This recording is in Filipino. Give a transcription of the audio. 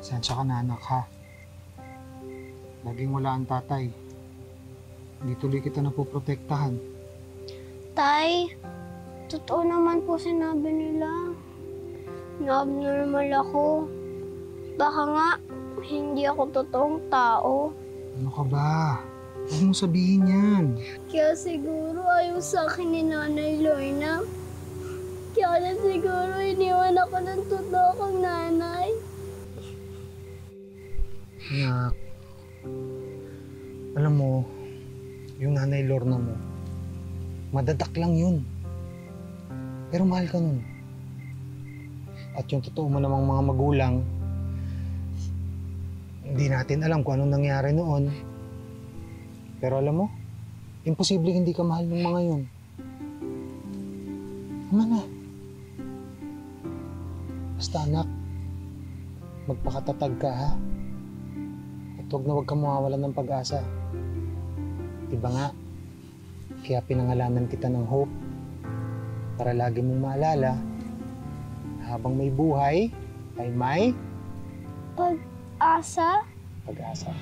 Sensya ka na anak ha. Laging wala ang tatay. Hindi tuloy kita napoprotektahan. Tay, totoo naman po sinabi nila. Na-abnormal ako. Baka nga, hindi ako totoong tao. Ano ka ba? Huwag mong sabihin yan. Kaya siguro ayaw sa akin ni Nanay Lorna. Kaya na siguro iniwan ako ng totoo kong nanay. Anak, alam mo, yung Nanay Lorna mo, madadak lang yun. Pero mahal ka nun. At yung totoo mo namang mga magulang, hindi natin alam kung anong nangyari noon. Pero alam mo, imposible hindi ka mahal ng mga yun. Tama na. Basta anak, magpakatatag ka ha. At huwag na huwag ka mawawalan ng pag-asa. Diba nga, kaya pinangalanan kita ng Hope para lagi mong maalala na habang may buhay ay may Pag-asa? pag-asa.